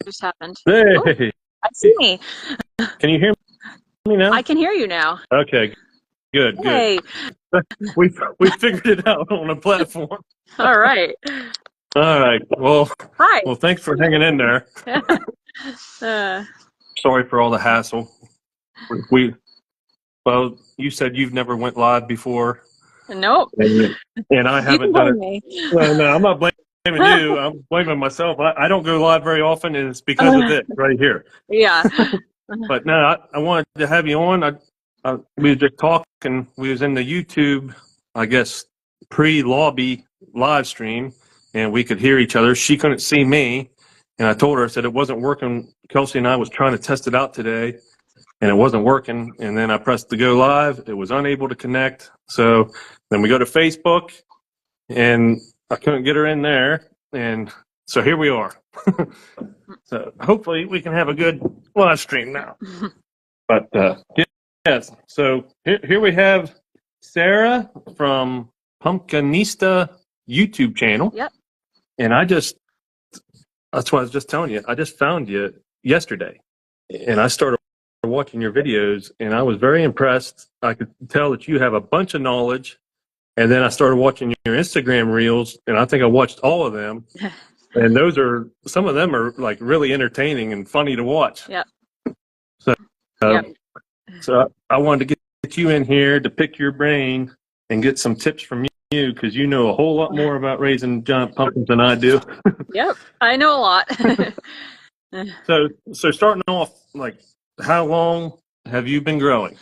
just happened? Oh, Hey, I see me. can you hear me now? I can hear you now. Okay, good, good. Hey, We figured it out on a platform. all right. All right. Well, Hi. thanks for hanging in there. uh, Sorry for all the hassle. We well, you said you've never went live before, nope. and I You can haven't done blame it. me. Well, no, I'm not blaming you. I'm blaming myself. I don't go live very often, and it's because of this right here. Yeah. But no, I wanted to have you on. We were just talking. We was in the YouTube, I guess, pre-lobby live stream, and we could hear each other. She couldn't see me, and I told her, I said it wasn't working. Kelsey and I was trying to test it out today, and it wasn't working. And then I pressed the go live. It was unable to connect. So then we go to Facebook, and I couldn't get her in there. And so here we are. So hopefully we can have a good live stream now. But yes, so here we have Sarah from Pumpkinista YouTube channel. Yep. And that's what I was just telling you. I just found you yesterday. And I started watching your videos, and I was very impressed. I could tell that you have a bunch of knowledge. And then I started watching your Instagram reels, and I think I watched all of them. And some of them are like really entertaining and funny to watch. Yep. So, Yep. So I wanted to get you in here to pick your brain and get some tips from you, because you know a whole lot more about raising giant pumpkins than I do. Yep. I know a lot. So starting off, like, how long have you been growing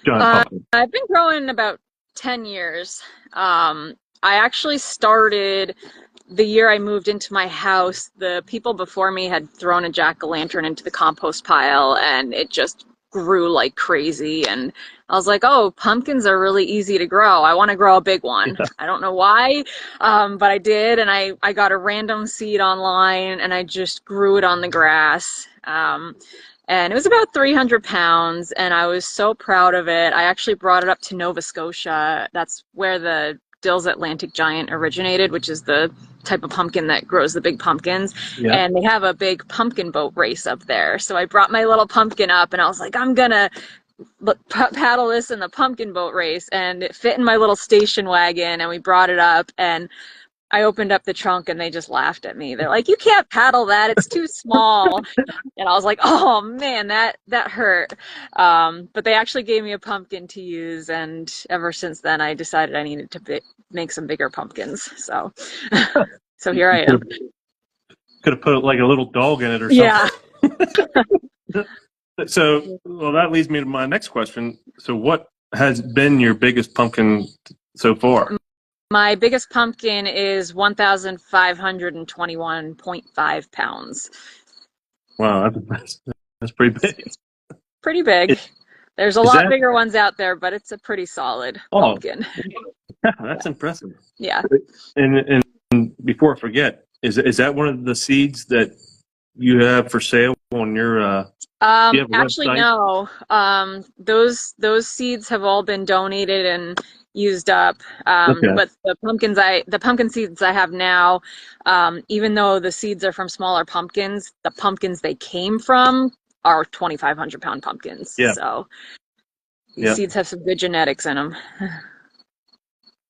giant pumpkins? I've been growing about 10 years. I actually started the year I moved into my house. The people before me had thrown a jack-o'-lantern into the compost pile, and it just grew like crazy. And I was like, oh, pumpkins are really easy to grow. I want to grow a big one. I don't know why, but I did. And I got a random seed online, and I just grew it on the grass. And it was about 300 pounds, and I was so proud of it. I actually brought it up to Nova Scotia. That's where the Dill's Atlantic Giant originated, which is the type of pumpkin that grows the big pumpkins. Yeah. And they have a big pumpkin boat race up there. So I brought my little pumpkin up, and I was like, I'm gonna paddle this in the pumpkin boat race. And it fit in my little station wagon, and we brought it up, and I opened up the trunk, and they just laughed at me. They're like, you can't paddle that, it's too small. And I was like, oh man, that hurt. But they actually gave me a pumpkin to use, and ever since then I decided I needed to make some bigger pumpkins. So so here I am. Could have put like a little dog in it or something. Yeah. So, well, that leads me to my next question. So what has been your biggest pumpkin so far? My biggest pumpkin is 1,521.5 pounds. Wow, that's pretty big. It's pretty big. There's a lot bigger ones out there, but it's a pretty solid pumpkin. Yeah, that's impressive. Yeah. And before I forget, is that one of the seeds that you have for sale on your actually website? No. Those seeds have all been donated and used up. Okay. But the pumpkin seeds I have now, even though the seeds are from smaller pumpkins, the pumpkins they came from are 2,500 pound pumpkins. Yeah. So these seeds have some good genetics in them.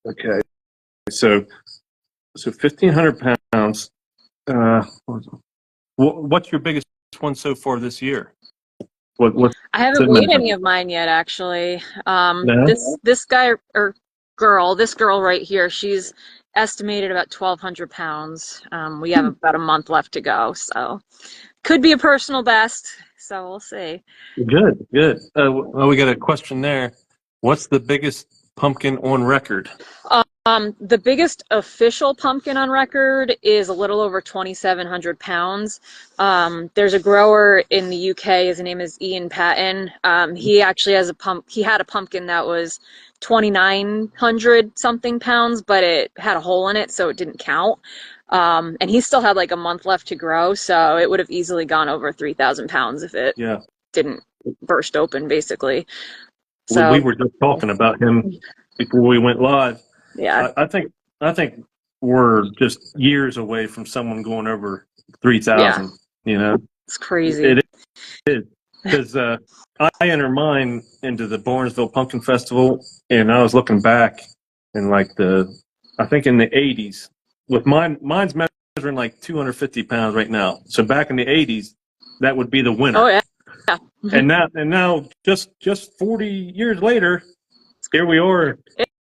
Okay. So 1,500 pounds. What's your biggest one so far this year? What I haven't weighed any of mine yet, actually. No? This guy or girl, this girl right here, she's estimated about 1,200 pounds. We have about a month left to go, so could be a personal best. So we'll see. Good, good. Well, we got a question there. What's the biggest pumpkin on record? The biggest official pumpkin on record is a little over 2,700 pounds. There's a grower in the UK. His name is Ian Patton. He actually has he had a pumpkin that was 2,900 something pounds, but it had a hole in it, so it didn't count. And he still had like a month left to grow, so it would have easily gone over 3,000 pounds if it didn't burst open, basically. So we were just talking about him before we went live. Yeah, I think we're just years away from someone going over 3,000. You know. It's crazy. It is. Because I entered mine into the Barnesville Pumpkin Festival, and I was looking back in like I think in the 80s. With mine's measuring like 250 pounds right now. So back in the 80s, that would be the Oh winner. yeah. And now just 40 years later, here we are,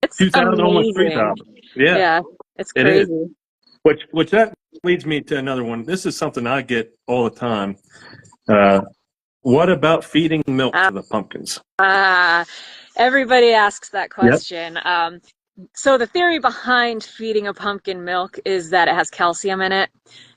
It's 2,000, almost amazing. 3,000. Yeah, Yeah, it's it is. crazy. Which that leads me to another one. This is something I get all the time. Uh, what about feeding milk to the pumpkins? Everybody asks that Yep. question. So the theory behind feeding a pumpkin milk is that it has calcium in it,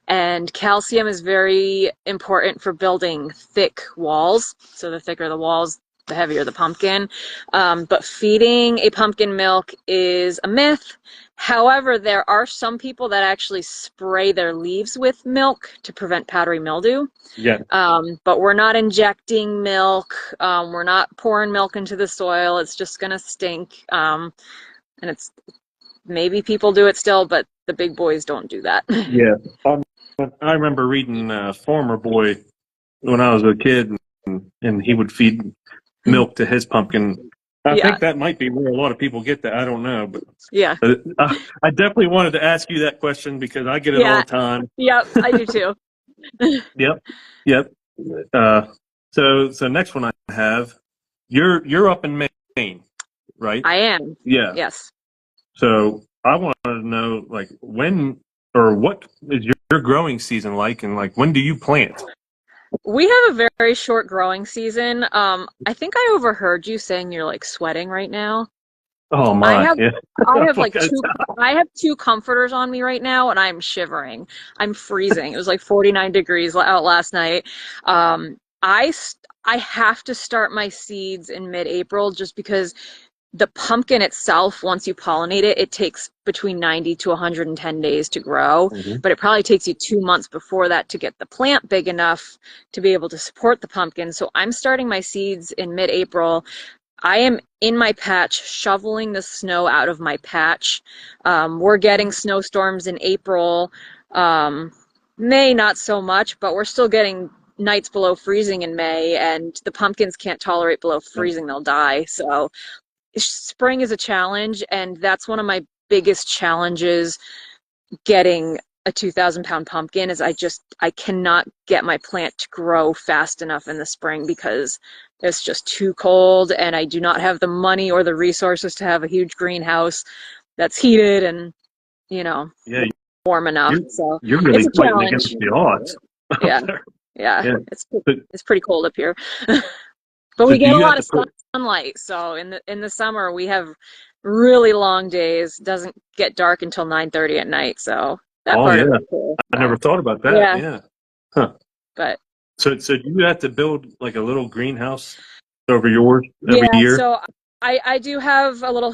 and calcium is very important for building thick walls. So the thicker the walls, the heavier the pumpkin. But feeding a pumpkin milk is a myth. However, there are some people that actually spray their leaves with milk to prevent powdery mildew. Yeah. But we're not injecting milk. We're not pouring milk into the soil. It's just going to stink. And it's maybe people do it still, but the big boys don't do that. Yeah. I remember reading Farmer Boy when I was a kid, and he would feed milk to his pumpkin. I Yeah. think that might be where a lot of people get that. I don't know, but Yeah. I definitely wanted to ask you that question because I get it all the time. Yep, I do too. Yep. So next one I have, you're up in Maine, right? I am. Yeah. Yes. So I wanted to know, like, when or what is your growing season like, and like when do you plant? We have a very short growing season. I think I overheard you saying you're like sweating right now. Oh I my, have yeah. I have like I have two comforters on me right now and I'm shivering. I'm freezing. It was like 49 degrees out last night. Um, I have to start my seeds in mid-April just because the pumpkin itself, once you pollinate it, it takes between 90 to 110 days to grow, Mhm. but it probably takes you 2 months before that to get the plant big enough to be able to support the pumpkin. So I'm starting my seeds in mid-April. I am in my patch shoveling the snow out of my patch. We're getting snowstorms in April. May, not so much, but we're still getting nights below freezing in May, and the pumpkins can't tolerate below freezing. They'll die. So spring is a challenge, and that's one of my biggest challenges getting a 2,000-pound pumpkin is I cannot get my plant to grow fast enough in the spring because it's just too cold and I do not have the money or the resources to have a huge greenhouse that's heated and, Yeah, warm enough. So you're really it's a fighting challenge. against the odds. Yeah. Yeah. Yeah. It's pretty cold up here. But So we do get a you have lot to of put? sunlight. So in the summer we have really long days. Doesn't get dark until 9:30 at night. So that Oh part of yeah, it's cool. I never thought about that. Yeah, Yeah. Huh. but So do you have to build like a little greenhouse over yours every yeah, year? so I do have a little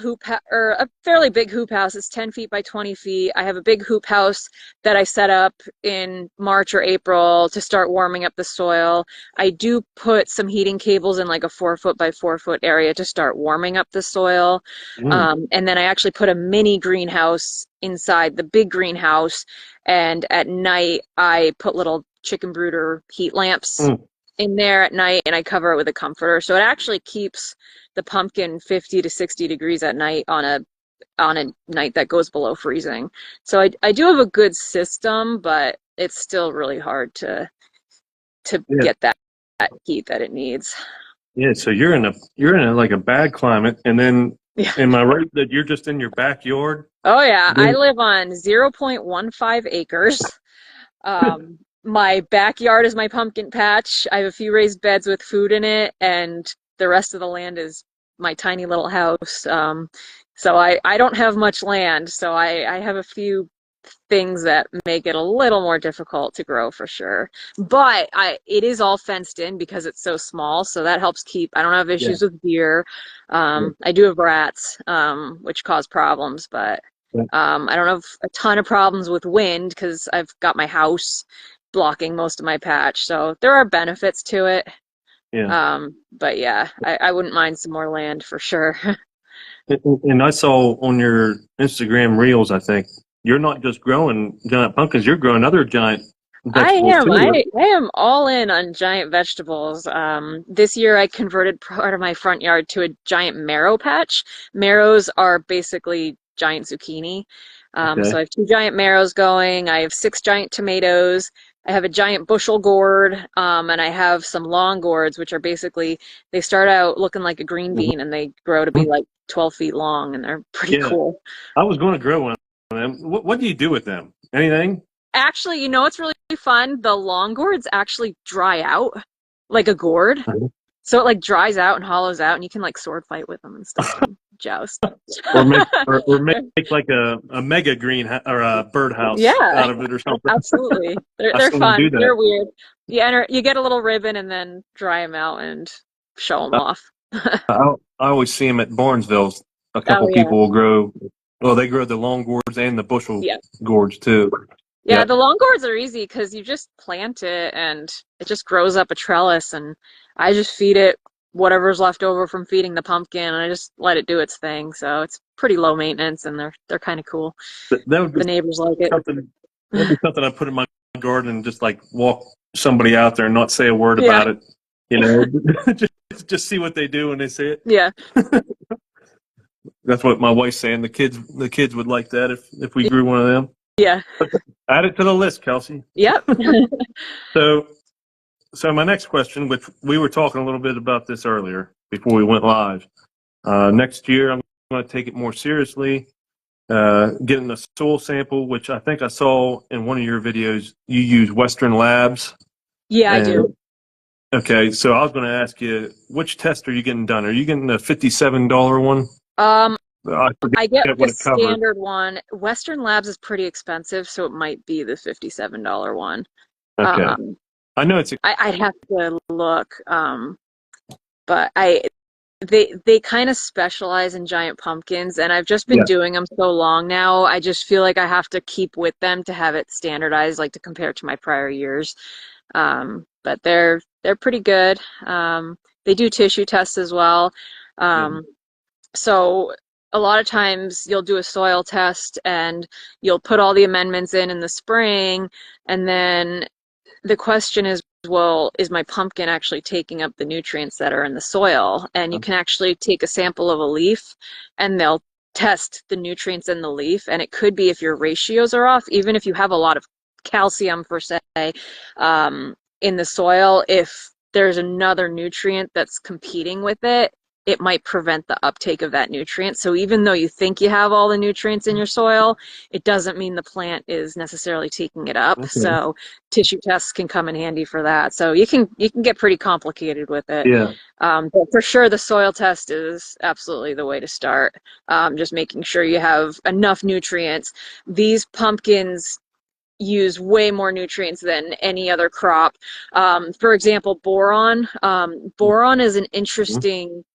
or a fairly big hoop house. It's 10 feet by 20 feet. I have a big hoop house that I set up in March or April to start warming up the soil. I do put some heating cables in like a 4 foot by 4 foot area to start warming up the soil. Mm. And then I actually put a mini greenhouse inside the big greenhouse. And at night, I put little chicken brooder heat lamps Mm. in there at night and I cover it with a comforter. So it actually keeps the pumpkin 50 to 60 degrees at night on a night that goes below freezing. So I do have a good system, but it's still really hard to Yeah. get that heat that it needs. Yeah. So you're in a like a bad climate, and then Yeah. am I right that you're just in your backyard? Oh yeah, I Doing- live on 0.15 acres. My backyard is my pumpkin patch. I have a few raised beds with food in it, and the rest of the land is my tiny little house. So I don't have much land, so I have a few things that make it a little more difficult to grow for sure. But it is all fenced in because it's so small, so that helps keep. I don't have Yeah. issues with deer. I do have rats, which cause problems, but Yeah. I don't have a ton of problems with wind because I've got my house blocking most of my patch. So there are benefits to it. Yeah. But yeah, I wouldn't mind some more land for sure. And I saw on your Instagram reels, I think you're not just growing giant pumpkins, you're growing other giant I vegetables am. too. I am all in on giant vegetables. This year I converted part of my front yard to a giant marrow patch. Marrows are basically giant zucchini. So Okay. I have two giant marrows going. I have six giant tomatoes. I have a giant bushel gourd, and I have some long gourds, which are basically they start out looking like a green bean and they grow to be Mhm. like 12 feet long, and they're pretty Yeah, cool. I was going to grow one of them. What do you do with them? Anything? Actually, you know what's really fun? The long gourds actually dry out like a gourd. Mhm. So it like dries out and hollows out, and you can like sword fight with them and stuff and joust. Or make like a mega or a birdhouse Yeah, out of it or something. absolutely. They're I they're still want to fun. do that. They're weird. You get a little ribbon and then dry them out and show them off. I always see them at Barnesville. A couple Oh yeah, people will grow. Well, they grow the long gourds and the bushel yeah, gourds too. yeah. Yep. The long gourds are easy because you just plant it and it just grows up a trellis, and I just feed it whatever's left over from feeding the pumpkin, and I just let it do its thing. So it's pretty low maintenance, and they're kind of cool. That would be The neighbors like it. something. That'd be something I put in my garden and just like walk somebody out there and not say a word Yeah, about it. You know, just see what they do when they say it. yeah, That's what my wife's saying. The kids would like that if we grew one of them. yeah. Add it to the list, Kelsey. Yep. So, so my next question, which we were talking a little bit about this earlier before we went live. Next year, I'm going to take it more seriously. Getting a soil sample, which I think I saw in one of your videos. You use Western Labs, Yeah, I and do. okay. So I was going to ask you, which test are you getting done? Are you getting the $57 one? Um, I I get forget the what it covered. standard one. Western Labs is pretty expensive, so it might be the $57 one. Okay, Um, I know it's I'd have to look. But they kind of specialize in giant pumpkins, and I've just been yeah. doing them so long now. I just feel like I have to keep with them to have it standardized, like to compare to my prior years. But they're pretty good. They do tissue tests as well. Um, so a lot of times you'll do a soil test and you'll put all the amendments in the spring, and then the question is, well, is my pumpkin actually taking up the nutrients that are in the soil? And you can actually take a sample of a leaf and they'll test the nutrients in the leaf. And it could be if your ratios are off, even if you have a lot of calcium, per se, in the soil, if there's another nutrient that's competing with it, it might prevent the uptake of that nutrient. So even though you think you have all the nutrients in your soil, it doesn't mean the plant is necessarily taking it up. Okay. So tissue tests can come in handy for that. So you can get pretty complicated with it. Yeah. But for sure, the soil test is absolutely the way to start. Just making sure you have enough nutrients. These pumpkins use way more nutrients than any other crop. For example, boron. Boron is an Mhm. interesting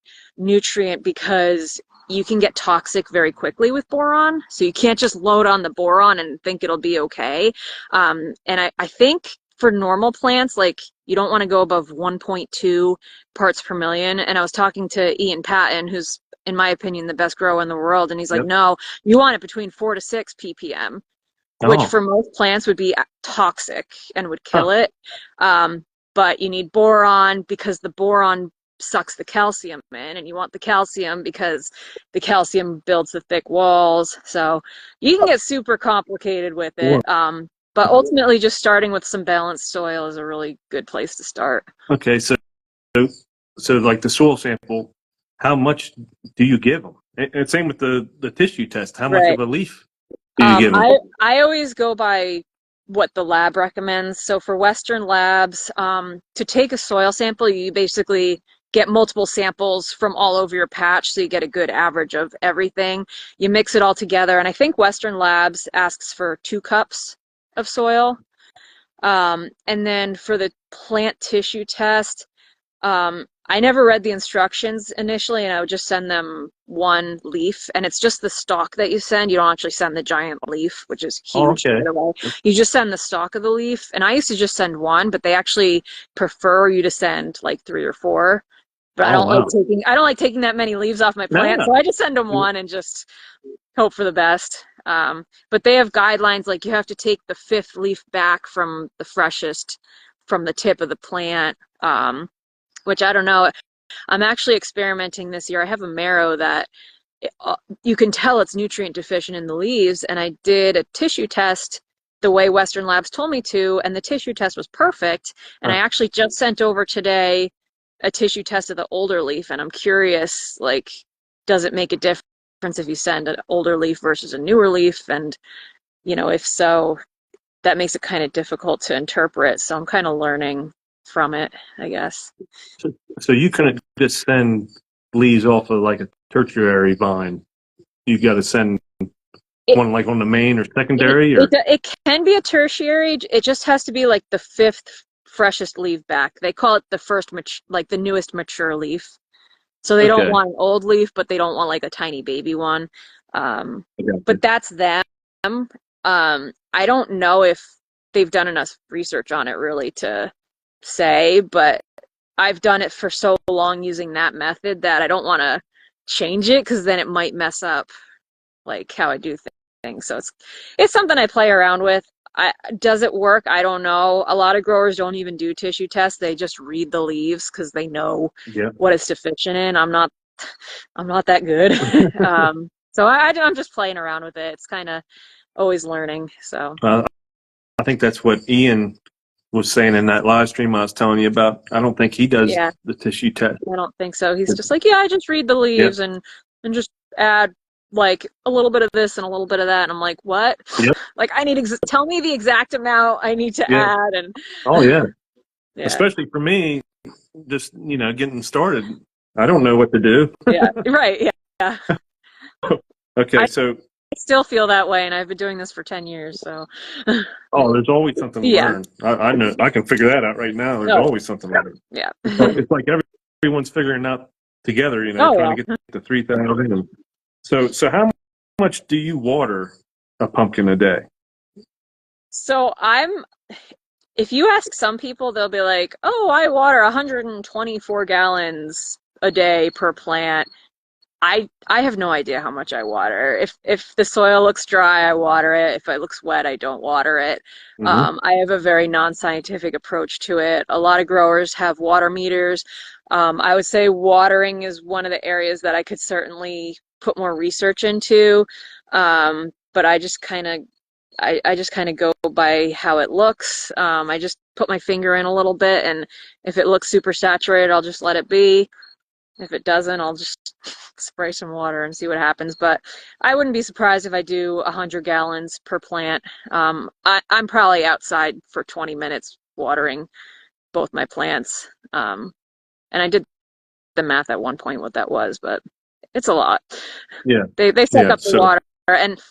nutrient because you can get toxic very quickly with boron. So you can't just load on the boron and think it'll be okay. And I think for normal plants, like you don't want to go above 1.2 parts per million. And I was talking to Ian Patton, who's in my opinion the best grower in the world, and he's like, Yep. no, you want it between 4 to 6 ppm, which Oh. for most plants would be toxic and would kill Huh. it. But you need boron because the boron sucks the calcium in, and you want the calcium because the calcium builds the thick walls. So you can get super complicated with Sure. it. But ultimately, just starting with some balanced soil is a really good place to start. Okay. So like the soil sample, how much do you give them? And same with the tissue test. How much of Right. a leaf do you give them? I always go by what the lab recommends. So for Western Labs, to take a soil sample, you basically get multiple samples from all over your patch, so you get a good average of everything. You mix it all together, and I think Western Labs asks for 2 cups of soil. And then for the plant tissue test, I never read the instructions initially, and I would just send them one leaf, and it's just the stalk that you send. You don't actually send the giant leaf, which is Oh, huge, by okay. the way. You just send the stalk of the leaf, and I used to just send one, but they actually prefer you to send like 3 or 4. But Oh, wow. I don't like taking that many leaves off my plant, No. so I just send them one and just hope for the best. But they have guidelines like you have to take the fifth leaf back from the freshest, from the tip of the plant, which I don't know. I'm actually experimenting this year. I have a marrow that you can tell it's nutrient deficient in the leaves, and I did a tissue test the way Western Labs told me to, and the tissue test was perfect. And I actually just sent over today a tissue test of the older leaf, and I'm curious, like, does it make a difference if you send an older leaf versus a newer leaf? And, you know, if so, that makes it kind of difficult to interpret. So I'm kind of learning from it, I guess. So you couldn't just send leaves off of like a tertiary vine. You got to send one like on the main or secondary, or it can be a tertiary. It just has to be like the fifth freshest leaf back. They call it the first, like the newest mature leaf. So they don't want an old leaf, but they don't want like a tiny baby one. But that's them. I don't know if they've done enough research on it really to say, but I've done it for so long using that method that I don't want to change it, because then it might mess up like how I do things. So it's something I play around with. Does it work? I don't know. A lot of growers don't even do tissue tests. They just read the leaves because they know what it's deficient in. I'm not that good. So I'm just playing around with it. It's kind of always learning. So I think that's what Ian was saying in that live stream I was telling you about. I don't think he does the tissue test. I don't think so. He's just like, I just read the leaves and just add like a little bit of this and a little bit of that. And I'm like, what? Like, I need tell me the exact amount I need to add. And especially for me, just, you know, getting started, I don't know what to do. Right. Yeah. Okay, so I still feel that way, and I've been doing this for 10 years, so. There's always something to learn. I know. I can figure that out right now. There's always something to learn. Yeah. It's like everyone's figuring out together, you know, trying to get to 3,000. So how much do you water a pumpkin a day? So if you ask some people, they'll be like, oh, I water 124 gallons a day per plant. I have no idea how much I water. If the soil looks dry, I water it. If it looks wet, I don't water it. I have a very non-scientific approach to it. A lot of growers have water meters. I would say watering is one of the areas that I could certainly put more research into. But I just kind of go by how it looks. I just put my finger in a little bit, and if it looks super saturated, I'll just let it be. If it doesn't, I'll just spray some water and see what happens. But I wouldn't be surprised if I do 100 gallons per plant. I'm probably outside for 20 minutes watering both my plants. And I did the math at one point what that was, but it's a lot. Yeah. They suck up the water. And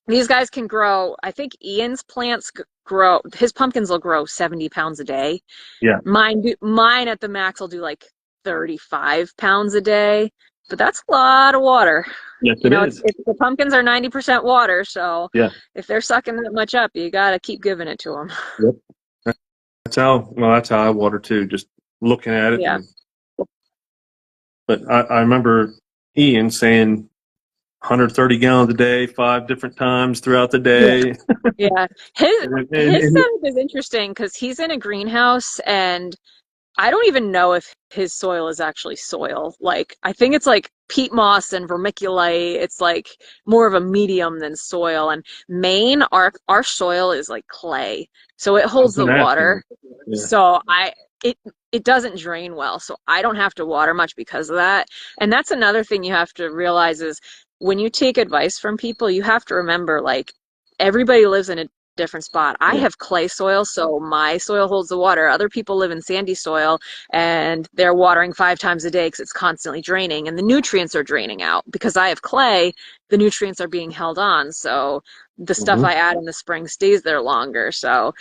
these guys can grow, I think Ian's plants grow, his pumpkins will grow 70 pounds a day. Yeah. Mine at the max will do like 35 pounds a day, but that's a lot of water. Yes, it is. The pumpkins are 90% water, so if they're sucking that much up, you got to keep giving it to them. Yep. That's how I water too, just looking at it. Yeah. But I remember Ian saying 130 gallons a day, 5 different times throughout the day. Yeah. His setup is interesting because he's in a greenhouse, and I don't even know if his soil is actually soil. Like, I think it's like peat moss and vermiculite. It's like more of a medium than soil. And Maine, our soil is like clay, so it holds the water. Yeah. So it doesn't drain well. So I don't have to water much because of that. And that's another thing you have to realize is when you take advice from people, you have to remember, like, everybody lives in a different spot. I have clay soil, so my soil holds the water. Other people live in sandy soil, and they're watering 5 times a day because it's constantly draining, and the nutrients are draining out. Because I have clay, the nutrients are being held on, so the stuff I add in the spring stays there longer. So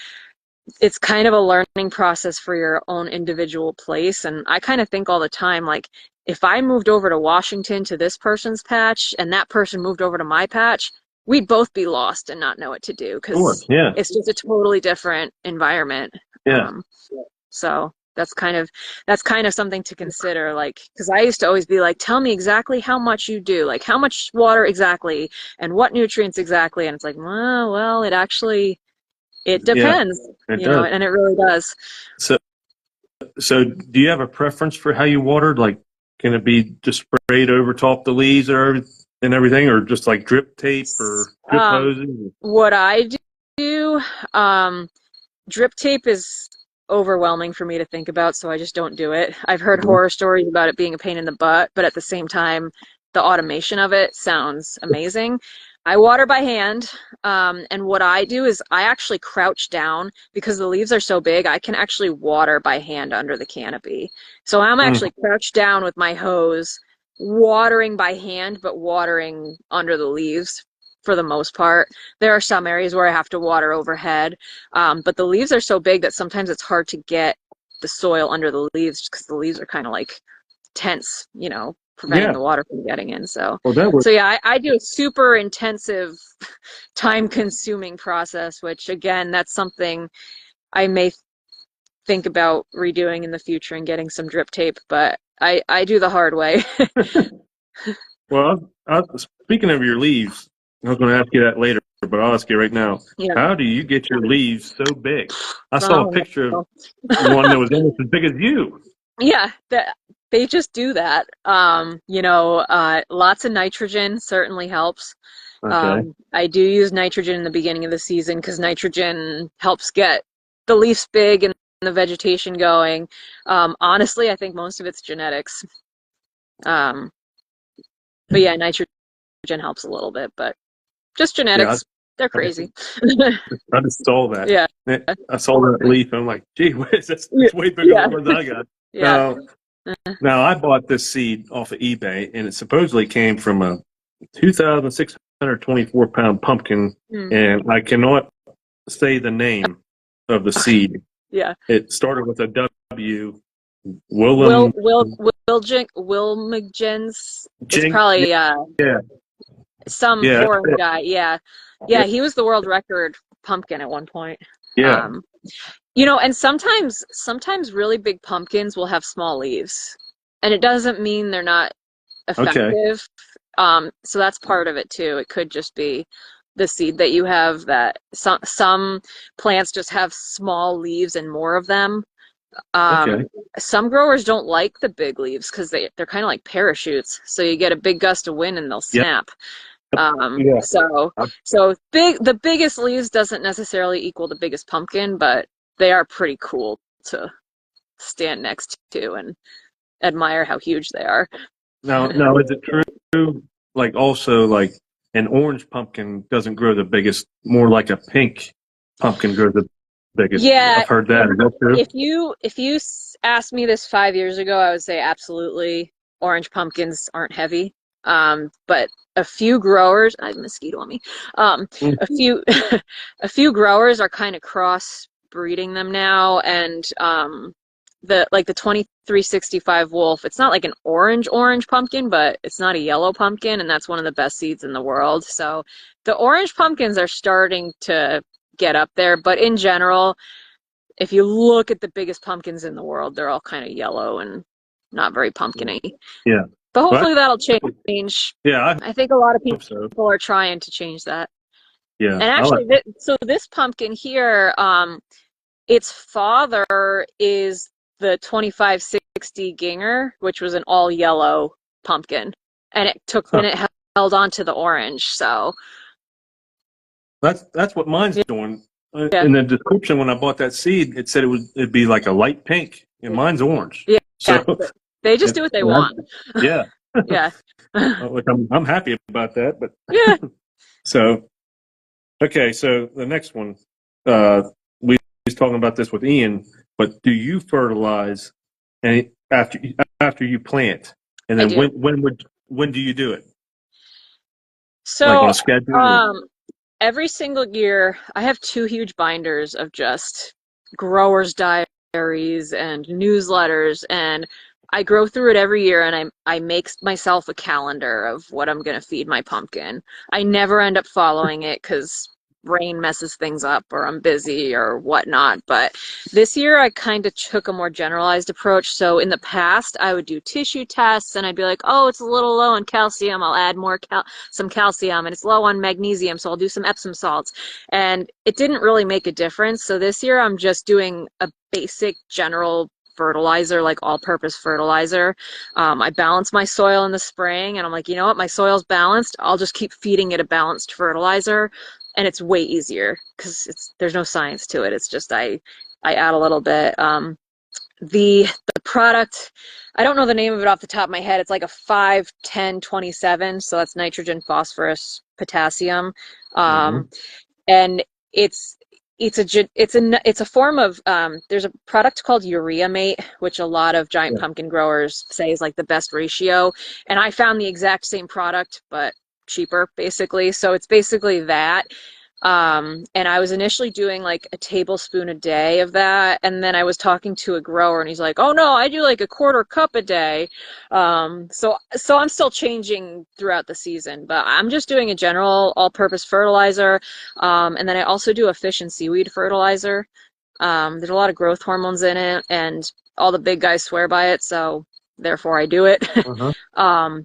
it's kind of a learning process for your own individual place. And I kind of think all the time, like, if I moved over to Washington to this person's patch and that person moved over to my patch, we'd both be lost and not know what to do because it's just a totally different environment. Yeah. So that's kind of something to consider, like, because I used to always be like, tell me exactly how much you do, like how much water exactly and what nutrients exactly, and it's like, well, it Yeah, depends, it does. and it really does. So, so do you have a preference for how you water? Like, can it be just sprayed over top the leaves and everything, or just like drip tape or drip Um, hoses? what I do, drip tape is overwhelming for me to think about, so I just don't do it. I've heard Mhm. horror stories about it being a pain in the butt, but at the same time, the automation of it sounds amazing. I water by hand, and what I do is I actually crouch down because the leaves are so big, I can actually water by hand under the canopy. So I'm Mm. actually crouched down with my hose, watering by hand, but watering under the leaves for the most part. There are some areas where I have to water overhead, but the leaves are so big that sometimes it's hard to get the soil under the leaves because the leaves are kind of like tense, preventing Yeah. the water from getting in. So, Well, that would. so yeah, I do a super intensive, time-consuming process, which again, that's something I may think about redoing in the future and getting some drip tape, but I do the hard way. Well, speaking of your leaves, I was going to ask you that later, but I'll ask you right now. Yeah. How do you get your leaves so big? I saw a Oh, picture of no. one that was almost as big as you. Yeah, they just do that. Lots of nitrogen certainly helps. Okay. I do use nitrogen in the beginning of the season because nitrogen helps get the leaves big and the vegetation going. Honestly, I think most of it's genetics. Um, but yeah, nitrogen helps a little bit, but just Yeah, genetics. They're I just, crazy. I just saw that. Yeah. I saw that leaf. And I'm like, gee whiz, Yeah. that's way bigger Yeah. than the ones I got. Yeah. Now, now I bought this seed off of eBay, and it supposedly came from a 2,624 pound pumpkin, Mm. and I cannot say the name of the seed. Yeah. It started with a W. Will Willem Will Wilmington's. It's Jink. probably Yeah, some yeah, foreign guy. Yeah. yeah, Yeah, he was the world record pumpkin at one point. yeah. Um, and sometimes really big pumpkins will have small leaves. And it doesn't mean they're not Okay. effective. So that's part of it too. It could just be the seed that you have, that some plants just have small leaves and more of them. Okay. Some growers don't like the big leaves because they're kind of like parachutes. So you get a big gust of wind and they'll Yep. snap. Yeah. The biggest leaves doesn't necessarily equal the biggest pumpkin, but they are pretty cool to stand next to and admire how huge they are. Now, is it true? Like, also, like an orange pumpkin doesn't grow the biggest. More like a pink pumpkin grows the biggest. Yeah, I've heard that. Is that true? if you asked me this 5 years ago, I would say absolutely orange pumpkins aren't heavy. But a few growers, I have a mosquito on me. Mm. A few a few growers are kind of cross breeding them now, and the 2365 Wolf, it's not like an orange pumpkin, but it's not a yellow pumpkin, and that's one of the best seeds in the world. So the orange pumpkins are starting to get up there, but in general, if you look at the biggest pumpkins in the world, they're all kind of yellow and not very pumpkin-y. Yeah. But Well, hopefully that'll change. yeah, I I think a lot of hope so. people are trying to change that. Yeah. And I like. actually, so this pumpkin here, its father is the 2560 Ginger, which was an all yellow pumpkin, and Huh. it held on to the orange. So That's what mine's doing. yeah, In the description when I bought that seed, it said it'd be like a light pink, and mine's orange. yeah, yeah. So, They just do what they want. yeah. Yeah, Which I'm happy about that. But yeah. so okay, so the next one, uh, we was talking about this with Ian. But do you fertilize and after you plant, and I then do. when do you do it? Like on So a schedule? um, every single year, I have two huge binders of just growers' diaries and newsletters, and I grow through it every year, and I make myself a calendar of what I'm going to feed my pumpkin. I never end up following it because rain messes things up or I'm busy or whatnot. But this year I kind of took a more generalized approach. So in the past, I would do tissue tests and I'd be like, oh, it's a little low in calcium. I'll add some calcium, and it's low on magnesium. So I'll do some Epsom salts. And it didn't really make a difference. So this year I'm just doing a basic general fertilizer, like all-purpose fertilizer. I balance my soil in the spring, and I'm like, you know what, my soil's balanced. I'll just keep feeding it a balanced fertilizer, and it's way easier because there's no science to it. It's just I add a little bit. The product, I don't know the name of it off the top of my head. It's like a 5-10-27, so that's nitrogen, phosphorus, potassium, and it's a form of there's a product called Urea Mate, which a lot of giant pumpkin growers say is like the best ratio, and I found the exact same product but cheaper, basically. So it's basically that. And I was initially doing like a tablespoon a day of that, and then I was talking to a grower and he's like, oh no, I do like a quarter cup a day. So I'm still changing throughout the season, but I'm just doing a general all-purpose fertilizer. And then I also do a fish and seaweed fertilizer. There's a lot of growth hormones in it, and all the big guys swear by it, so therefore I do it.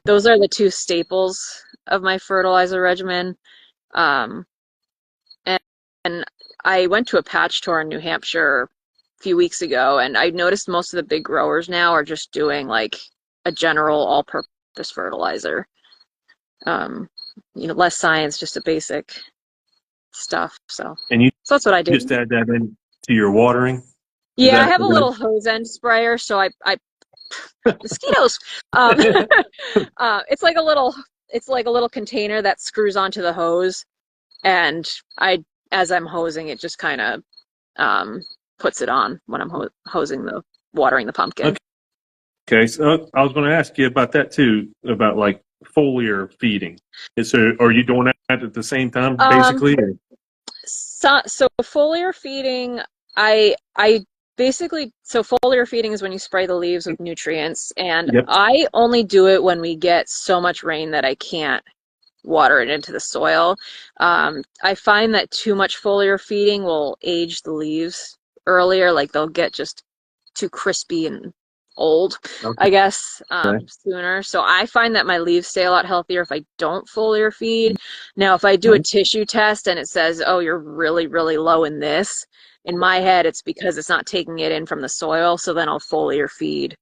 Those are the two staples of my fertilizer regimen. And I went to a patch tour in New Hampshire a few weeks ago, and I noticed most of the big growers now are just doing like a general all-purpose fertilizer. Less science, just a basic stuff. So that's what I do. Just add that in to your watering? Yeah, I have a little hose end sprayer, so I mosquitoes. It's like a little container that screws onto the hose, and as I'm hosing, it just kind of puts it on when I'm watering the pumpkin. Okay, so I was going to ask you about that too, about like foliar feeding. Are you doing that at the same time, basically? So foliar feeding, I basically, so foliar feeding is when you spray the leaves with nutrients, and I only do it when we get so much rain that I can't water it into the soil. I find that too much foliar feeding will age the leaves earlier, like they'll get just too crispy and old, I guess, sooner. So I find that my leaves stay a lot healthier if I don't foliar feed. Now, if I do a tissue test and it says, oh, you're really, really low in this, in my head, it's because it's not taking it in from the soil, so then I'll foliar feed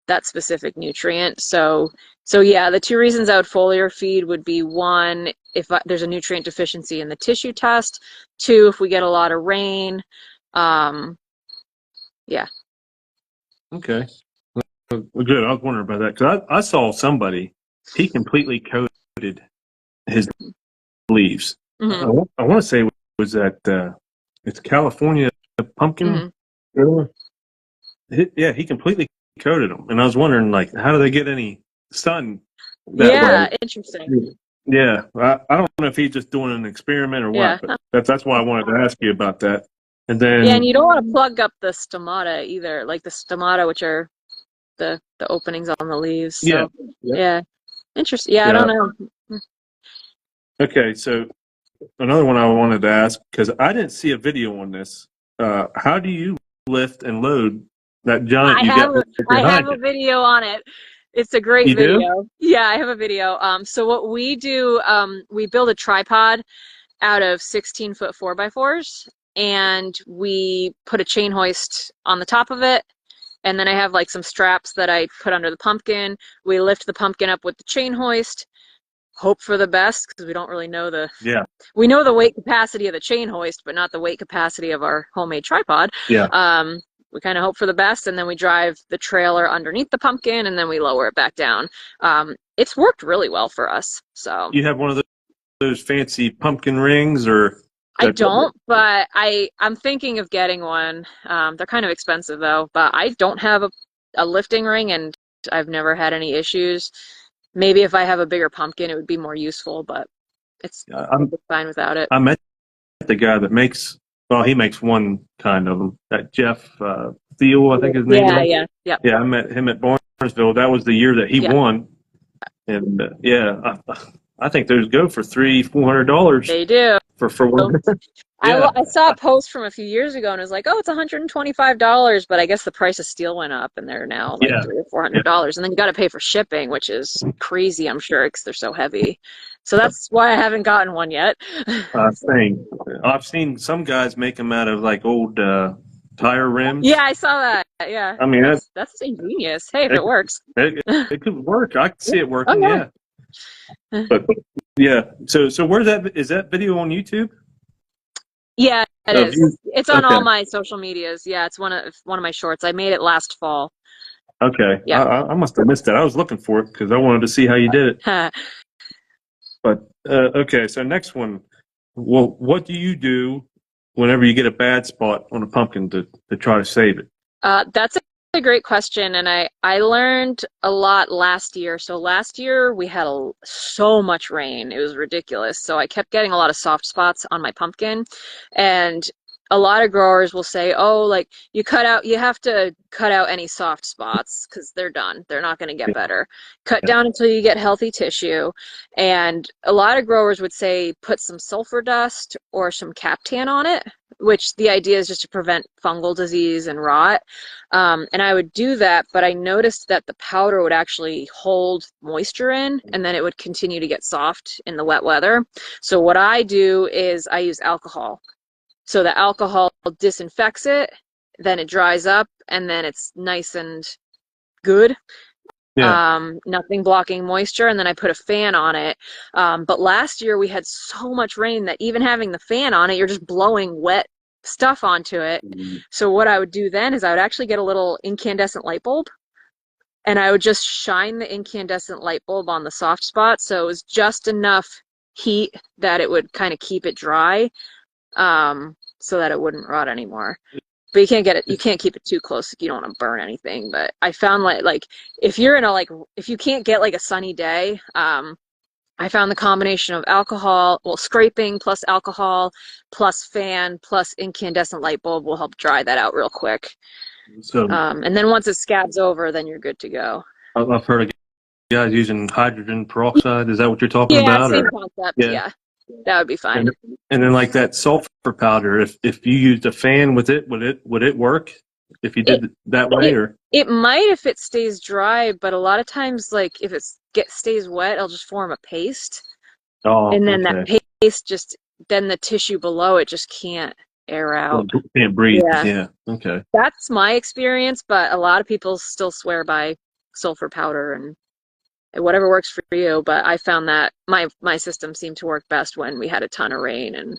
that specific nutrient. So yeah, the two reasons I would foliar feed would be, one, if there's a nutrient deficiency in the tissue test, two, if we get a lot of rain. Yeah. Okay. Well, good. I was wondering about that because I saw somebody, he completely coated his leaves. I want to say it was at it's California pumpkin. He completely coated them, and I was wondering, like, how do they get any sun that way? Interesting. Yeah, I don't know if he's just doing an experiment or what, but that's why I wanted to ask you about that. And then and you don't want to plug up the stomata either, like the stomata, which are the openings on the leaves. So, interesting. Yeah, I don't know. Okay, so another one I wanted to ask, because I didn't see a video on this. How do you lift and load that giant I have a video on it. It's a great video. Do? Yeah, I have a video. So what we do, we build a tripod out of 16-foot 4x4s, and we put a chain hoist on the top of it. And then I have like some straps that I put under the pumpkin. We lift the pumpkin up with the chain hoist, hope for the best, because we don't really know we know the weight capacity of the chain hoist, but not the weight capacity of our homemade tripod. We kind of hope for the best, and then we drive the trailer underneath the pumpkin, and then we lower it back down. It's worked really well for us. So you have one of those fancy pumpkin rings, or? I don't, but I'm thinking of getting one. They're kind of expensive though, but I don't have a lifting ring, and I've never had any issues. Maybe if I have a bigger pumpkin, it would be more useful, but I'm fine without it. I met the guy that makes, he makes one kind of them. That Jeff Thiel, I think his name is. Yeah, I met him at Barnesville. That was the year that he won. And I think those go for $300-$400 They do. for one. Yeah. I saw a post from a few years ago and it was like, oh, it's $125, but I guess the price of steel went up and they're now like Yeah. $300 or $400, and then you got to pay for shipping, which is crazy, I'm sure, because they're so heavy. So that's why I haven't gotten one yet. Thing. I've seen some guys make them out of like old tire rims. Yeah, I saw that. Yeah, I mean, that's ingenious. Hey, if it, it works. it could work. I could see it working. Oh, Yeah. But yeah. So where's that? Is that video on YouTube? yeah, it is. It's on Okay. all my social medias. Yeah, it's one of my shorts. I made it last fall. Okay. Yeah. I must have missed it. I was looking for it because I wanted to see how you did it. But okay. So next one. Well, what do you do whenever you get a bad spot on a pumpkin to try to save it? That's a great question, and I learned a lot last year. So last year we had so much rain. It was ridiculous. So I kept getting a lot of soft spots on my pumpkin, and a lot of growers will say, "Oh, like you have to cut out any soft spots because they're done. They're not going to get better. Cut down until you get healthy tissue." And a lot of growers would say put some sulfur dust or some Captan on it, which the idea is just to prevent fungal disease and rot. And I would do that, but I noticed that the powder would actually hold moisture in, and then it would continue to get soft in the wet weather. So what I do is I use alcohol. So the alcohol disinfects it, then it dries up, and then it's nice and good. Yeah. Nothing blocking moisture, and then I put a fan on it. But last year we had so much rain that even having the fan on it, you're just blowing wet stuff onto it. So what I would do then is I would actually get a little incandescent light bulb, and I would just shine the incandescent light bulb on the soft spot, so it was just enough heat that it would kind of keep it dry, so that it wouldn't rot anymore. But you can't keep it too close if you don't want to burn anything. But I found like if you can't get like a sunny day, I found the combination of alcohol, well, scraping plus alcohol plus fan plus incandescent light bulb will help dry that out real quick. So And then once it scabs over, then you're good to go. I've heard of guys using hydrogen peroxide. Is that what you're talking about? Same concept. Yeah, that would be fine. And then like that sulfur powder, if you used a fan with it, would it work if you did it that way? Or it might if it stays dry, but a lot of times, like if stays wet, it'll just form a paste. Oh, and then okay. that paste then the tissue below it just can't air out. Can't breathe. Yeah. Okay. That's my experience, but a lot of people still swear by sulfur powder and whatever works for you. But I found that my system seemed to work best when we had a ton of rain and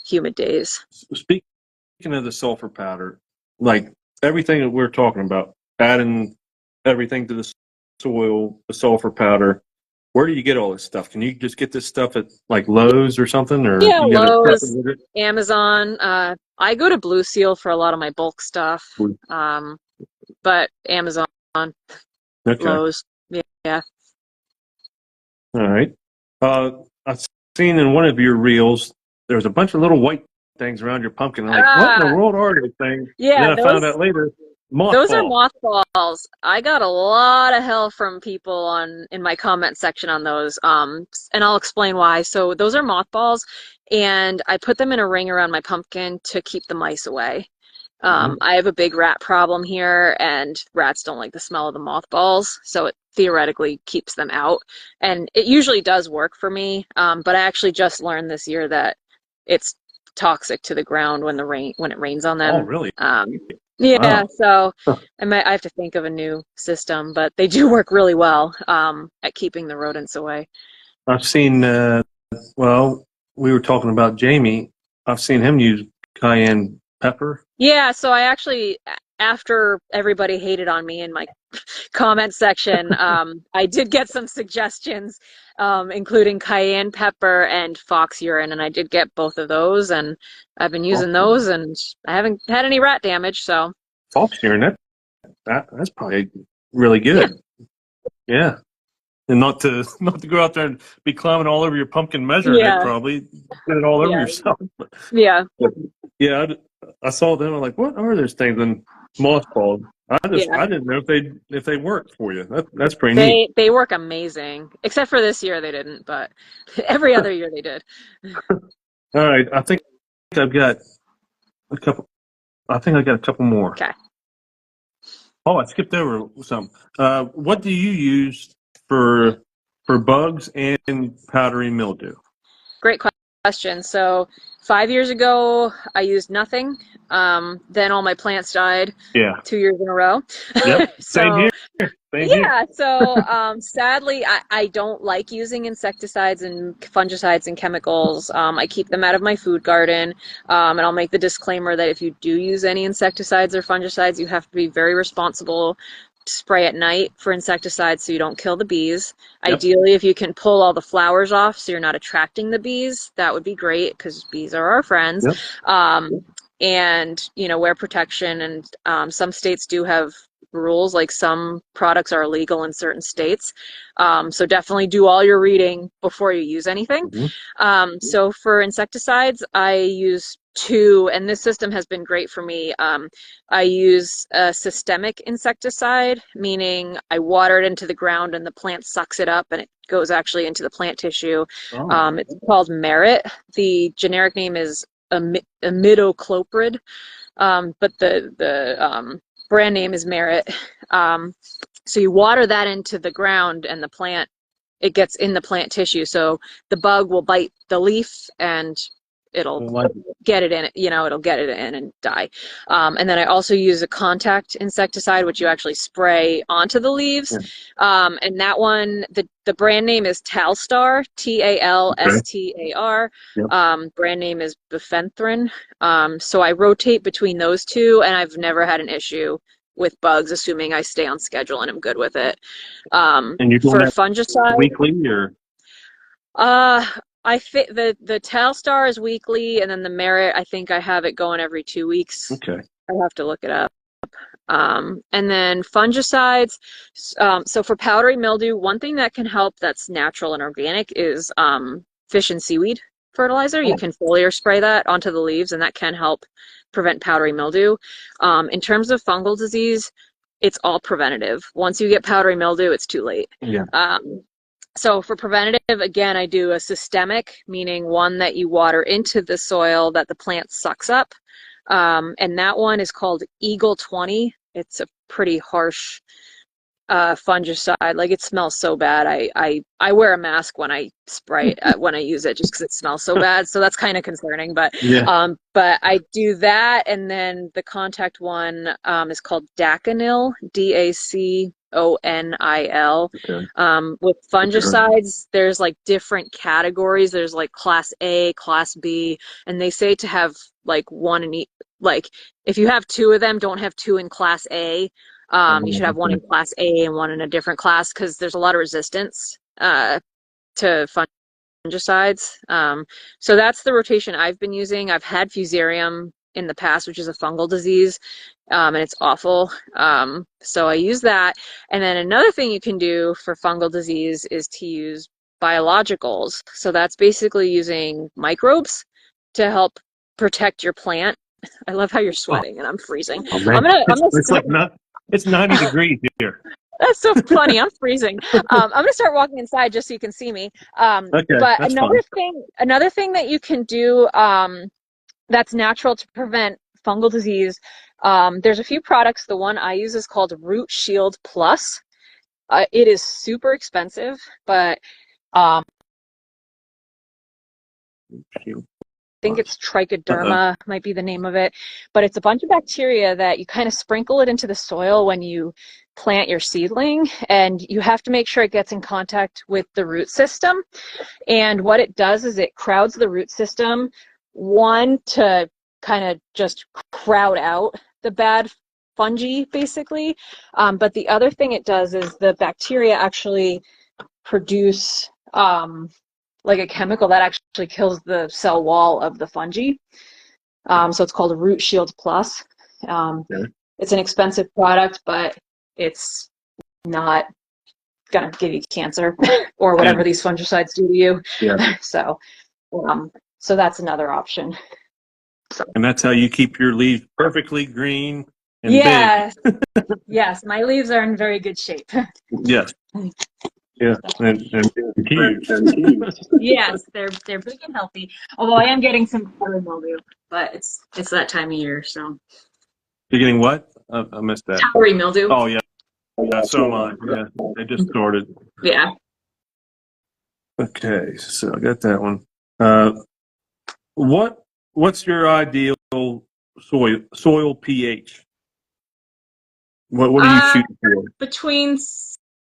humid days. Speaking of the sulfur powder, like everything that we're talking about, adding everything to the soil, the sulfur powder, where do you get all this stuff? Can you just get this stuff at like Lowe's or something? Or Yeah, you gotta prep Lowe's, it with it? Amazon. I go to Blue Seal for a lot of my bulk stuff. But Amazon, Okay. Lowe's, yeah. All right. I've seen in one of your reels, there's a bunch of little white things around your pumpkin. I'm like, what in the world are those things? Yeah, and then I found out later, those are mothballs. mothballs. I got a lot of hell from people in my comment section on those. And I'll explain why. So those are mothballs, and I put them in a ring around my pumpkin to keep the mice away. I have a big rat problem here, and rats don't like the smell of the mothballs, so it theoretically keeps them out. And it usually does work for me, but I actually just learned this year that it's toxic to the ground when it rains on them. Oh, really? Yeah, Wow. so I have to think of a new system, but they do work really well at keeping the rodents away. I've seen, well, we were talking about Jamie. I've seen him use cayenne pepper. Yeah, so I actually, after everybody hated on me in my comment section, I did get some suggestions, including cayenne pepper and fox urine, and I did get both of those, and I've been using those, and I haven't had any rat damage, so. Fox urine, that's probably really good. Yeah. And not to go out there and be climbing all over your pumpkin measuring it, probably. Get it all over yourself. Yeah. But, yeah, I saw them. I'm like, what are those things? And mothballs. Yeah, I didn't know if they worked for you. That's pretty neat. they work amazing. Except for this year they didn't, but every other year they did. All right, I think I've got a couple. I think I got a couple more. Okay. Oh, I skipped over some. What do you use for for bugs and powdery mildew? Great question. So 5 years ago, I used nothing. Then all my plants died Yeah. 2 years in a row. Yep. Same So here. Same here. yeah, so sadly, I don't like using insecticides and fungicides and chemicals. I keep them out of my food garden. And I'll make the disclaimer that if you do use any insecticides or fungicides, you have to be very responsible to spray at night for insecticides so you don't kill the bees. Yep. Ideally, if you can pull all the flowers off so you're not attracting the bees, that would be great because bees are our friends. Yep. And, you know, wear protection. And some states do have rules, like some products are illegal in certain states. So definitely do all your reading before you use anything. So for insecticides, I use two, and this system has been great for me. I use a systemic insecticide, meaning I water it into the ground and the plant sucks it up and it goes actually into the plant tissue. Oh. It's called Merit. The generic name is imidacloprid, but the brand name is Merit. So you water that into the ground and the plant, it gets in the plant tissue. So the bug will bite the leaf and it'll get it in, you know, it'll get it in and die. And then I also use a contact insecticide, which you actually spray onto the leaves. And that one, the brand name is Talstar, Talstar. Yep. Brand name is Bifenthrin. So I rotate between those two, and I've never had an issue with bugs, assuming I stay on schedule and I'm good with it. And you're doing For that fungicide, weekly or? I fit the Telstar is weekly, and then the Merit, I think I have it going every 2 weeks. Okay. I have to look it up. And then fungicides. So for powdery mildew, one thing that can help that's natural and organic is fish and seaweed fertilizer. You can foliar spray that onto the leaves, and that can help prevent powdery mildew. In terms of fungal disease, it's all preventative. Once you get powdery mildew, it's too late. Yeah. So for preventative, again, I do a systemic, meaning one that you water into the soil that the plant sucks up. And that one is called Eagle 20. It's a pretty harsh fungicide. Like, it smells so bad. I wear a mask when I spray it, when I use it, just because it smells so bad. So that's kind of concerning. But but I do that, and then the contact one is called Daconil, Daconil. Okay. With fungicides, there's like different categories. There's like class A, class B, and they say to have like one in each. Like, if you have two of them, don't have two in class A. You should have one in class A and one in a different class, because there's a lot of resistance to fungicides. So that's the rotation I've been using. I've had fusarium in the past, which is a fungal disease, and it's awful. So I use that. And then another thing you can do for fungal disease is to use biologicals. So that's basically using microbes to help protect your plant. I love how you're sweating and I'm freezing. Oh, man. It's like it's 90 degrees here. That's so funny. I'm freezing. I'm going to start walking inside just so you can see me. Okay, But that's another thing that you can do that's natural to prevent fungal disease, there's a few products. The one I use is called Root Shield Plus. It is super expensive, but I think it's trichoderma might be the name of it, but it's a bunch of bacteria that you kind of sprinkle it into the soil when you plant your seedling, and you have to make sure it gets in contact with the root system. And what it does is it crowds the root system, one, to kind of just crowd out the bad fungi, basically. But the other thing it does is the bacteria actually produce like a chemical that actually kills the cell wall of the fungi. So it's called a Root Shield Plus. It's an expensive product, but it's not gonna give you cancer or whatever these fungicides do to you. So so that's another option. And that's how you keep your leaves perfectly green and big. Yes, yes, my leaves are in very good shape. Yes. Yeah, and huge. Yes, they're big and healthy. Although I am getting some powdery mildew, but it's that time of year, so You're getting what? I missed that. powdery mildew. Oh yeah, so am I. Yeah, they just started. Yeah. Okay, so I got that one. Uh, what's your ideal soil pH? What are you Uh, shooting for? between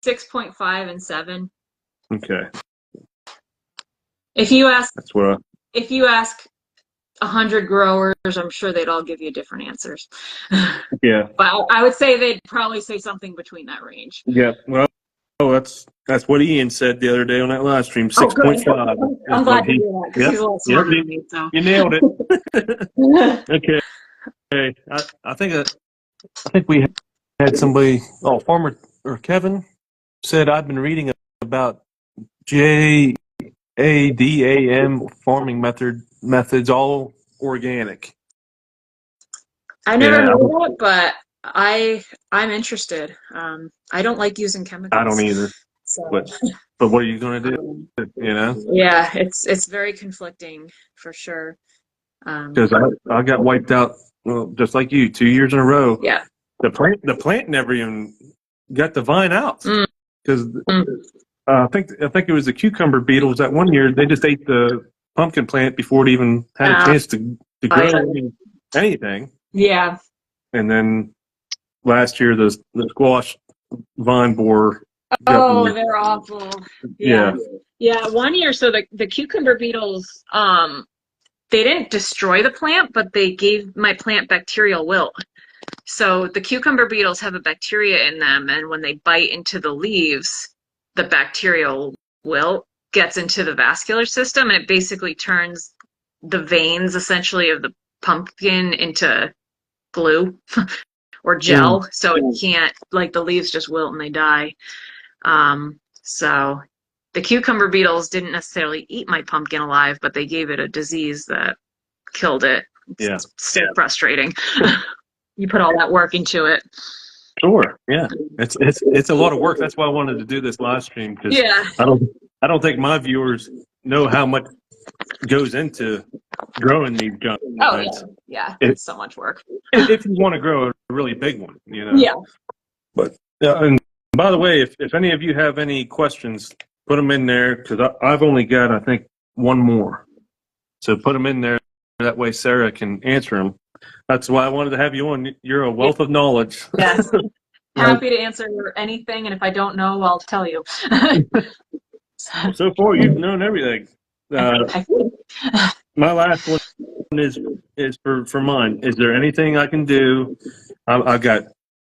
6.5 and 7. Okay, If you ask that's what I. if you ask 100 growers, I'm sure they'd all give you different answers. Yeah, But I would say they'd probably say something between that range. yeah. Well, oh, that's what Ian said the other day on that live stream. Oh, good. 6.5 is I'm what glad to he. hear that because Yep, he's a little yep. smarter than me. So. You nailed it. Okay. I think we had somebody. Oh, farmer or Kevin said I've been reading about JADAM farming methods, all organic. I never Yeah, heard of it, but I'm interested. I don't like using I don't chemicals, either. so But what are you going to do? um, You know, yeah, it's very conflicting for sure. because I got wiped out, well, just like you, 2 years in a row. Yeah. The plant never even got the vine out Mm, because mm. I think it was the cucumber beetles that one year they just ate the pumpkin plant before it even had a chance to grow anything. Yeah. And then last year the squash vine borer got Oh, me. they're awful. Yeah. Yeah. Yeah, one year, so the cucumber beetles, they didn't destroy the plant, but they gave my plant bacterial wilt. So the cucumber beetles have a bacteria in them, and when they bite into the leaves, the bacterial wilt gets into the vascular system, and it basically turns the veins essentially of the pumpkin into glue or Mm. gel. So it can't, like the leaves just wilt and they die. So the cucumber beetles didn't necessarily eat my pumpkin alive, but they gave it a disease that killed it. Yeah. It's still frustrating. You put all that work into it. Sure. Yeah. It's a lot of work. That's why I wanted to do this live stream because Yeah. I don't think my viewers know how much goes into growing these Oh yeah. giants. Yeah. If, It's so much work. if you want to grow a really big one, Yeah. But and by the way, if any of you have any questions, put them in there because I've only got I think one more. So put them in there. That way Sarah can answer them. That's why I wanted to have you on. You're a wealth of knowledge. Yes. Right. Happy to answer anything, and if I don't know, I'll tell you. So far, you've known everything. I think. My last one is for mine. Is there anything I can do? I've got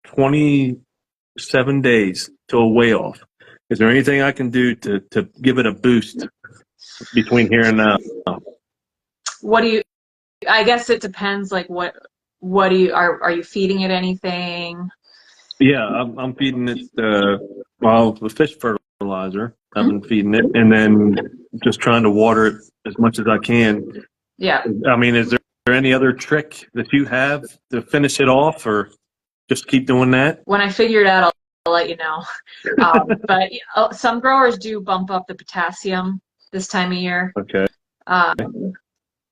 27 days till way off. Is there anything I can do to give it a boost between here and now? What do you? I guess it depends. Like, what do you are you feeding it anything? Yeah, I'm feeding it the fish fertilizer. I've been feeding it, and then just trying to water it as much as I can. Yeah. I mean, is there any other trick that you have to finish it off, or just keep doing that? When I figure it out, I'll let you know. But some growers do bump up the potassium this time of year. Okay. Um,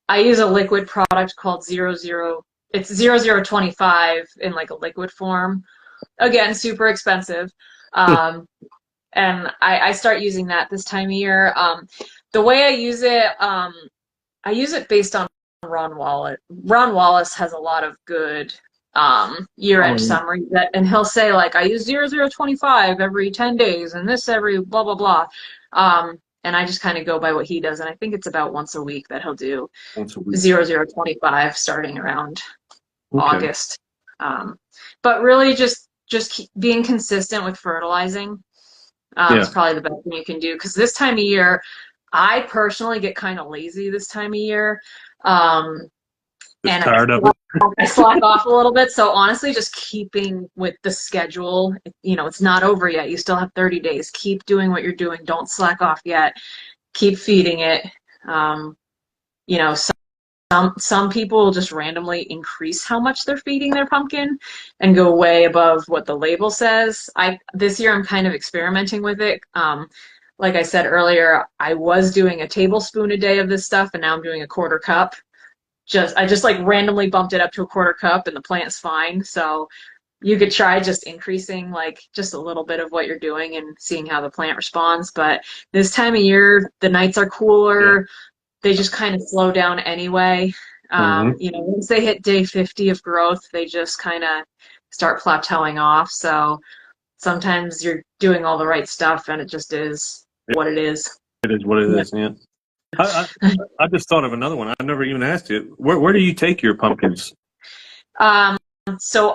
I use a liquid product called 00. It's 0025 in like a liquid form. Again, super expensive. And I start using that this time of year. The way I use it based on Ron Wallace. Ron Wallace has a lot of good year-end summaries and he'll say like I use 0025 every 10 days and this every blah blah blah. And I just kind of go by what he does, and I think it's about once a week that he'll do Once a week. 0025 starting around Okay. August. But really just keep being consistent with fertilizing is probably the best thing you can do, because this time of year, I personally get kind of lazy this time of year. And tired of it. I slack off a little bit. So honestly, just keeping with the schedule, it's not over yet. You still have 30 days. Keep doing what you're doing. Don't slack off yet. Keep feeding it. some people will just randomly increase how much they're feeding their pumpkin and go way above what the label says. This year I'm kind of experimenting with it. Like I said earlier, I was doing a tablespoon a day of this stuff, and now I'm doing a quarter cup. I just like randomly bumped it up to a quarter cup, and the plant's fine. So you could try just increasing like just a little bit of what you're doing and seeing how the plant responds. But this time of year, the nights are cooler. Yeah. They just kind of slow down anyway. You know, once they hit day 50 of growth, they just kind of start plateauing off. So sometimes you're doing all the right stuff, and it just is what it is. It is what it is. Yeah. I just thought of another one. I never even asked you. Where do you take your pumpkins? So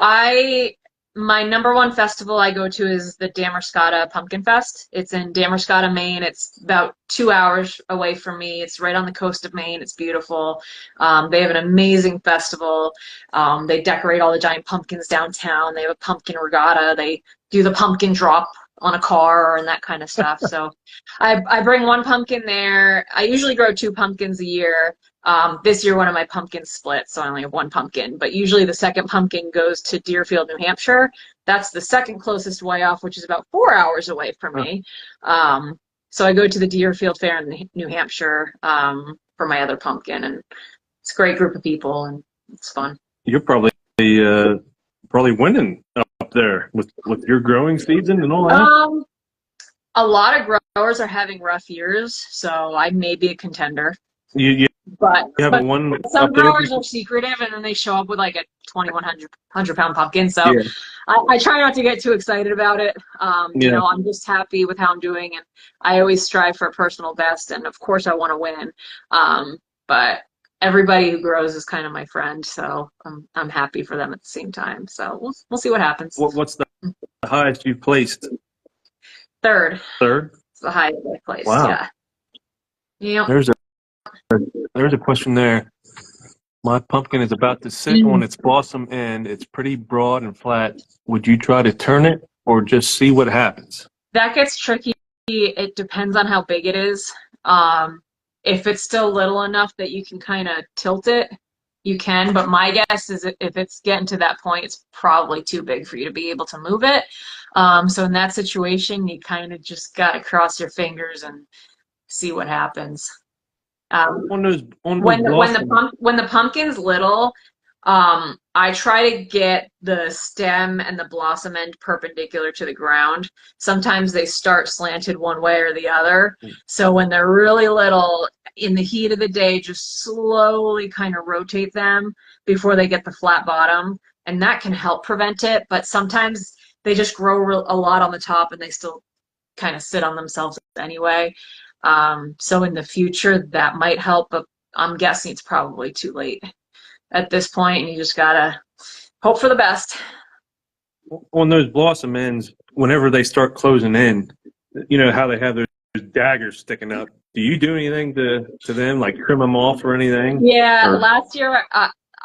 my number one festival I go to is the Damerscott Pumpkin Fest. It's in Damerscott, Maine. It's about 2 hours away from me. It's right on the coast of Maine. It's beautiful. They have an amazing festival. They decorate all the giant pumpkins downtown. They have a pumpkin regatta. They do the pumpkin drop on a car and that kind of stuff. So I bring one pumpkin there. I usually grow 2 pumpkins a year. This year, one of my pumpkins split, so I only have 1 pumpkin. But usually the second pumpkin goes to Deerfield, New Hampshire. That's the second closest way off, which is about 4 hours away from me. So I go to the Deerfield Fair in New Hampshire for my other pumpkin, and it's a great group of people, and it's fun. You're probably winning up there with your growing season and all that. A lot of growers are having rough years, so I may be a contender. But some growers are secretive, and then they show up with like a 2,100 pound pumpkin. So yeah. I try not to get too excited about it. You know, I'm just happy with how I'm doing, and I always strive for a personal best. And of course, I want to win. But everybody who grows is kind of my friend, so I'm happy for them at the same time. So we'll see what happens. What's the highest you've placed? Third. Third. It's the highest I placed. Wow. Yeah. Yep. There's a question there. My pumpkin is about to sit on its blossom end. It's pretty broad and flat. Would you try to turn it or just see what happens? That gets tricky. It depends on how big it is. If it's still little enough that you can kind of tilt it, you can. But my guess is if it's getting to that point, it's probably too big for you to be able to move it. So in that situation, you kind of just got to cross your fingers and see what happens. When the pumpkin's little, I try to get the stem and the blossom end perpendicular to the ground. Sometimes they start slanted one way or the other. So when they're really little, in the heat of the day, just slowly kind of rotate them before they get the flat bottom. And that can help prevent it. But sometimes they just grow a lot on the top and they still kind of sit on themselves anyway. So in the future, that might help, but I'm guessing it's probably too late at this point, and you just gotta hope for the best. On those blossom ends, whenever they start closing in, you know how they have those daggers sticking up. Do you do anything to them, like trim them off or anything? Yeah, last year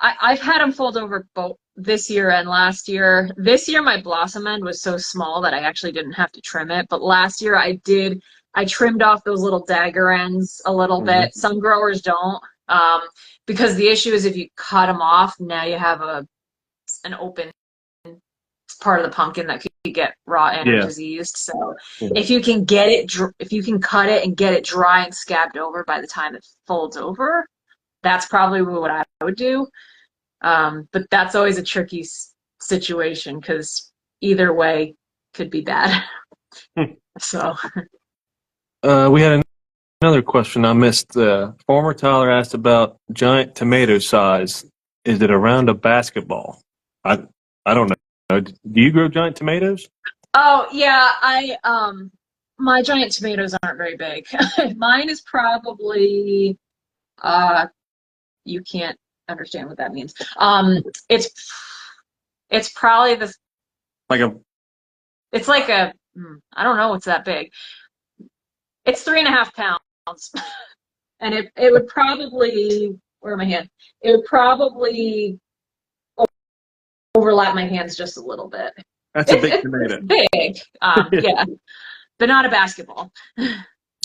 I've had them fold over both this year and last year. This year my blossom end was so small that I actually didn't have to trim it, but last year I did. I trimmed off those little dagger ends a little bit. Some growers don't, because the issue is if you cut them off, now you have an open part of the pumpkin that could get rot and diseased. So if you can get it, if you can cut it and get it dry and scabbed over by the time it folds over, that's probably what I would do. But that's always a tricky situation because either way could be bad. So. We had another question I missed. Former Tyler asked about giant tomato size. Is it around a basketball? I don't know. Do you grow giant tomatoes? Oh yeah, my giant tomatoes aren't very big. Mine is probably you can't understand what that means. It's probably it's like a I don't know what's that big. It's 3.5 pounds, and it would probably, where are my hands? It would probably overlap my hands just a little bit. That's a big tomato. It's big, yeah, but not a basketball.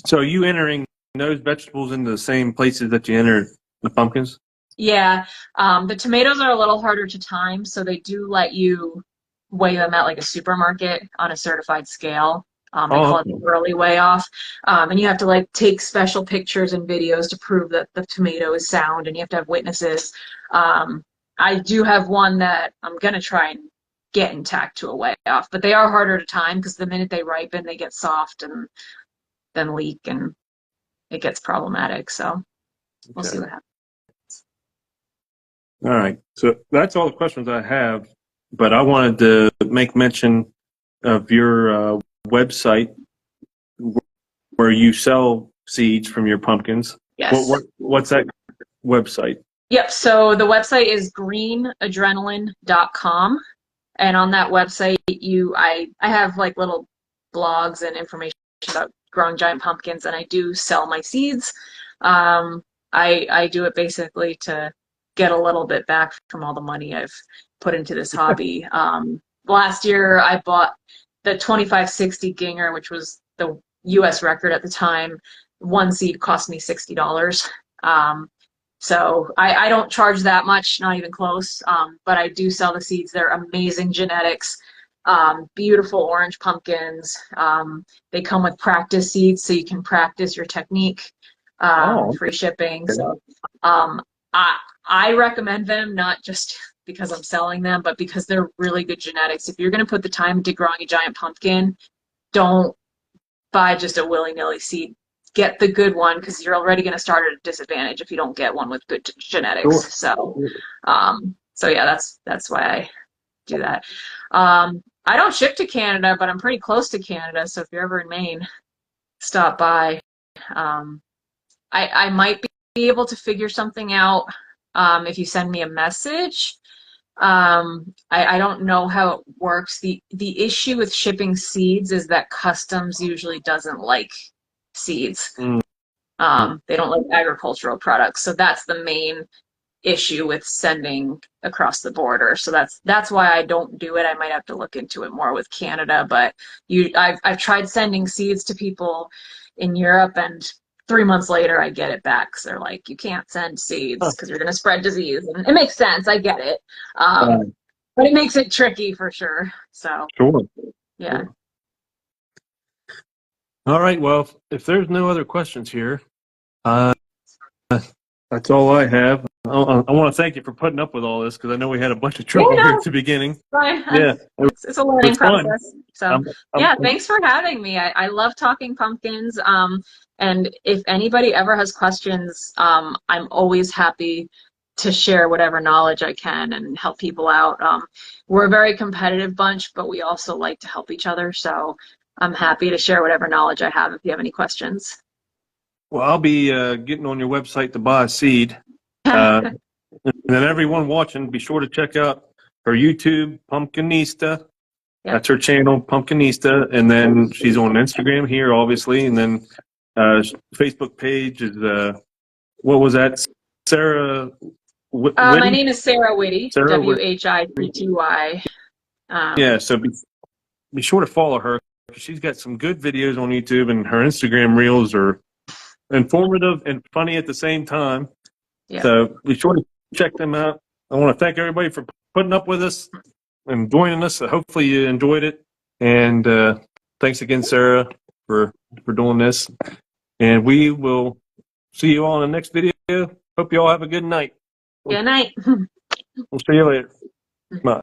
So are you entering those vegetables into the same places that you enter the pumpkins? Yeah, the tomatoes are a little harder to time, so they do let you weigh them at like a supermarket on a certified scale. They Oh, call it the early weigh off. And you have to like take special pictures and videos to prove that the tomato is sound, and you have to have witnesses. Um, I do have one that I'm gonna try and get intact to a weigh off, but they are harder to time because the minute they ripen, they get soft and then leak, and it gets problematic. So we'll see okay. what happens. All right. So that's all the questions I have, but I wanted to make mention of your website where you sell seeds from your pumpkins. Yes. What's that website? Yep. So the website is greenadrenaline.com. And on that website, I have like little blogs and information about growing giant pumpkins, and I do sell my seeds. I do it basically to get a little bit back from all the money I've put into this hobby. Last year, I bought the 2560 Ginger, which was the U.S. record at the time. One seed cost me $60. So I don't charge that much, not even close. But I do sell the seeds. They're amazing genetics, beautiful orange pumpkins. They come with practice seeds, so you can practice your technique. Oh, Free shipping. okay. So um, I recommend them not just because I'm selling them, but because they're really good genetics. If you're going to put the time into growing a giant pumpkin, don't buy just a willy-nilly seed. Get the good one because you're already going to start at a disadvantage if you don't get one with good Sure. genetics. So yeah, that's why I do that. I don't ship to Canada, but I'm pretty close to Canada. So if you're ever in Maine, stop by. Um, I might be able to figure something out if you send me a message. I don't know how it works. The issue with shipping seeds is that customs usually doesn't like seeds. Mm. They don't like agricultural products. So that's the main issue with sending across the border. So that's why I don't do it. I might have to look into it more with Canada, but I've tried sending seeds to people in Europe, and 3 months later I get it back. So they're like, you can't send seeds because you're going to spread disease. And it makes sense. I get it. Uh, But it makes it tricky for sure. So sure. yeah. Sure. All right. Well, if there's no other questions here, uh, that's all I have. I want to thank you for putting up with all this because I know we had a bunch of Yeah, trouble here at no, the beginning. fine. Yeah, It's a learning it's fun. process. So I'm, yeah, I'm, thanks for having me. I love talking pumpkins. And if anybody ever has questions, I'm always happy to share whatever knowledge I can and help people out. We're a very competitive bunch, but we also like to help each other. So I'm happy to share whatever knowledge I have if you have any questions. well, I'll be getting on your website to buy a seed. Uh, and then everyone watching, be sure to check out her YouTube, Pumpkinista. Yeah. That's her channel, Pumpkinista. And then she's on Instagram here, obviously. And then Facebook page is, what was that? Sarah My Whitty? name is Sarah Whitty, Sarah Whitty. Whitty. Yeah, so be sure to follow her. She's got some good videos on YouTube, and her Instagram reels are informative and funny at the same time. Yeah. So be sure to check them out. I want to thank everybody for putting up with us and joining us. So hopefully you enjoyed it. And thanks again, Sarah, for doing this. And we will see you all in the next video. Hope you all have a good night. Good night. We'll see you later. Bye.